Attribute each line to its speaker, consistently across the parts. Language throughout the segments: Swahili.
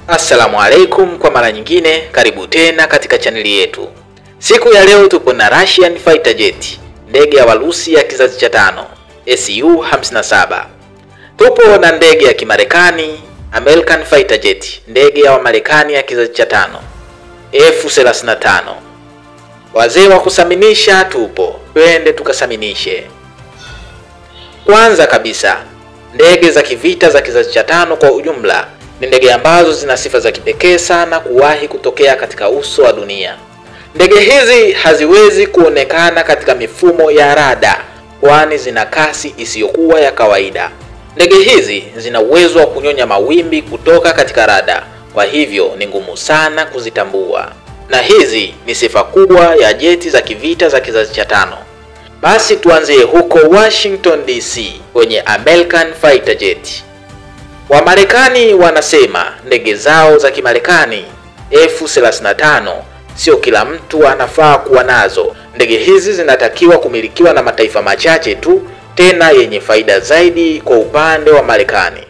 Speaker 1: Assalamu alaikum, kwa mara nyingine karibu tena katika chaneli yetu. Siku ya leo tupo na Russian Fighter Jet, ndege ya Warusi ya kizazi cha 5, Su-57. Tupo na ndege ya Kimarekani American Fighter Jet, ndege ya Wamarekani ya kizazi cha 5, F-35. Wazee wa kusaminisha tupo, twende tukasaminishe. Kwanza kabisa, ndege za kivita za kizazi cha 5 kwa ujumla ni ndege ambazo zina sifa za kipekee sana kuwahi kutokea katika uso wa dunia. Ndege hizi haziwezi kuonekana katika mifumo ya rada, kwani zina kasi isiyokuwa ya kawaida. Ndege hizi zina uwezo wa kunyonya mawimbi kutoka katika rada, kwa hivyo ni ngumu sana kuzitambua. Na hizi ni sifa kubwa ya jeti za kivita za kizazi cha 5. Basi tuanzie huko Washington DC kwenye American Fighter Jet. Wamarekani wanasema ndege zao za Kimarekani F-35 sio kila mtu anafaa kuwa nazo. Ndege hizi zinatakiwa kumilikiwa na mataifa machache tu, tena yenye faida zaidi kwa upande wa Marekani.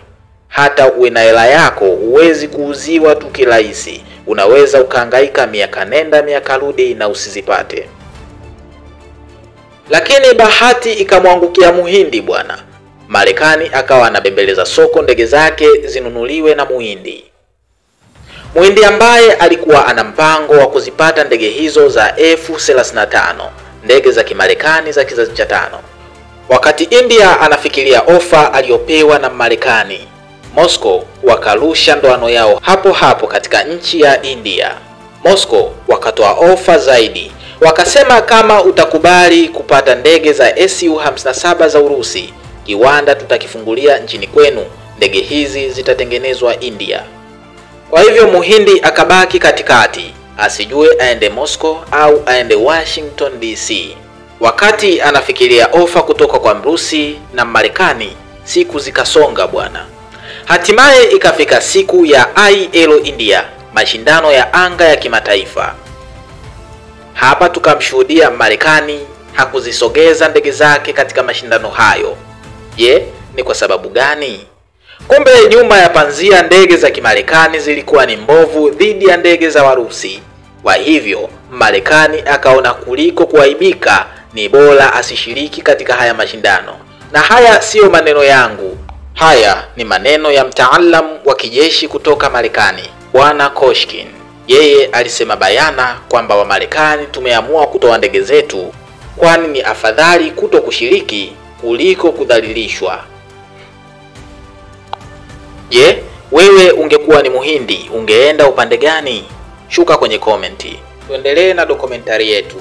Speaker 1: Hata uwe na hela yako huwezi kuuziwa tu kirahisi. Unaweza ukahangaika miaka nenda miaka rudi na usizipate. Lakini bahati ikamwangukia Muhindi bwana. Marekani akawa anabembeleza soko ndege zake zinunuliwe na Muhindi. Muhindi ambaye alikuwa ana mpango wa kuzipata ndege hizo za F-35, ndege za Kimarekani za kizazi cha 5. Wakati India anafikiria ofa aliyopewa na Marekani, Moscow wakarusha ndoano yao hapo hapo katika nchi ya India. Moscow wakatoa ofa zaidi. Wakasema kama utakubali kupata ndege za Su-57 za Urusi, kiwanda tutakifungulia nchini kwenu, ndege hizi zitatengenezwa India. Kwa hivyo Muhindi akabaki katikati, asijue aende Moscow au aende Washington DC. Wakati anafikiria ofa kutoka kwa Mrusi na Marekani, siku zikasonga bwana. Hatimaye ikafika siku ya Aero India, mashindano ya anga ya kimataifa. Hapa tukamshuhudia Marekani hakuzisogeza ndege zake katika mashindano hayo. Je, ni kwa sababu gani? Kumbe nyuma ya panzia ndege za Kimarekani zilikuwa ni mbovu dhidi ya ndege za Warusi. Kwa hivyo Marekani akaona kuliko kuaibika ni bora asishiriki katika haya mashindano. Na haya sio maneno yangu. Haya ni maneno ya mtaalamu wa kijeshi kutoka Marekani, Bwana Koshkin. Yeye alisema bayana kwamba Wamarekani tumeamua kutoa ndege zetu, kwani ni afadhali kuto kushiriki kuliko kudhalilishwa. Je, wewe ungekuwa ni Muhindi ungeenda upande gani? Shuka kwenye komenti. Tuendelee na dokumentari yetu.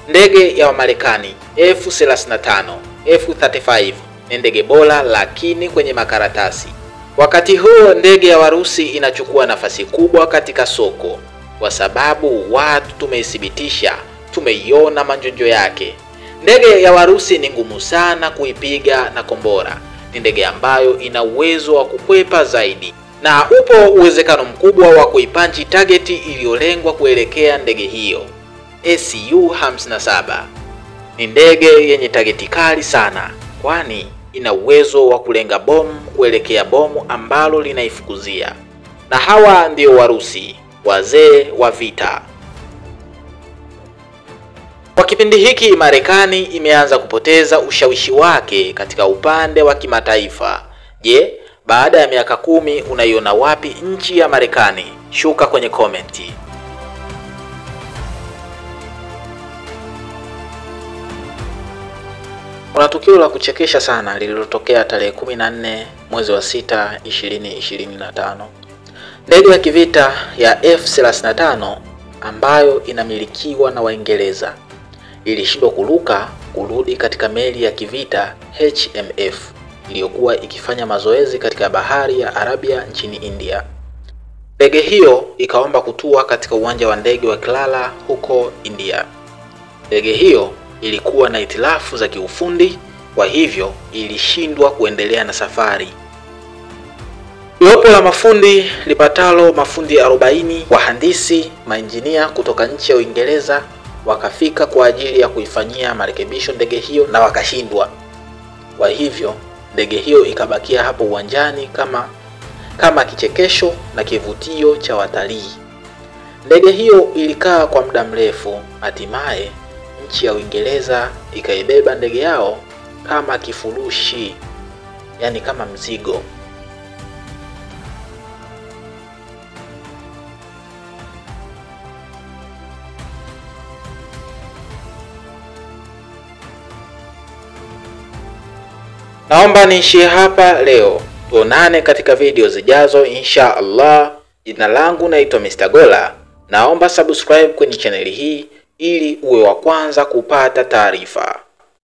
Speaker 1: Ndege ya Wamarekani F-35, F-35 ni ndege bora lakini kwenye makaratasi. Wakati huo ndege ya Warusi inachukua nafasi kubwa katika soko, kwa sababu watu tumeithibitisha, tumeiona manjonjo yake. Ndege ya Warusi ni ngumu sana kuipiga na kombora. Ni ndege ambayo ina uwezo wa kukwepa zaidi, na upo uwezekano mkubwa wa kuipanchi target iliyolengwa kuelekea ndege hiyo. Su-57 ni ndege yenye target kali sana, kwani ina uwezo wa kulenga bomu kuelekea bomu ambalo linaifukuzia. Na hawa ndio Warusi, wazee wa vita. Kwa kipindi hiki Marekani imeanza kupoteza ushawishi wake katika upande wa kimataifa. Je, baada ya miaka 10 unaiona wapi nchi ya Marekani? Shuka kwenye komenti. Kuna tukio la kuchekesha sana lililotokea tarehe 14 mwezi wa 6 2025. Ndege ya kivita ya F-35 ambayo inamilikiwa na Waingereza ilishindwa kuruka kurudi katika meli ya kivita HMF iliyokuwa ikifanya mazoezi katika bahari ya Arabia nchini India. Ndege hiyo ikaomba kutua katika uwanja wa ndege wa Kerala huko India. Ndege hiyo ilikuwa na hitilafu za kiufundi, kwa hivyo ilishindwa kuendelea na safari. Jopo la mafundi lipatalo mafundi 40, wahandisi, mainjinia kutoka nchi ya Uingereza wakafika kwa ajili ya kuifanyia marekebisho ndege hiyo na wakashindwa. Kwa hivyo ndege hiyo ikabakia hapo uwanjani kama kama kichekesho na kivutio cha watalii. Ndege hiyo ilikaa kwa muda mrefu, hatimaye nchi ya Uingereza ikaibeba ndege yao kama kifurushi, yani kama mzigo. Naomba niishie hapa leo. Tuonane katika video zijazo insha Allah. Jina langu naitwa Mr. Gola. Naomba subscribe kwenye chaneli hii ili uwe wa kwanza kupata taarifa.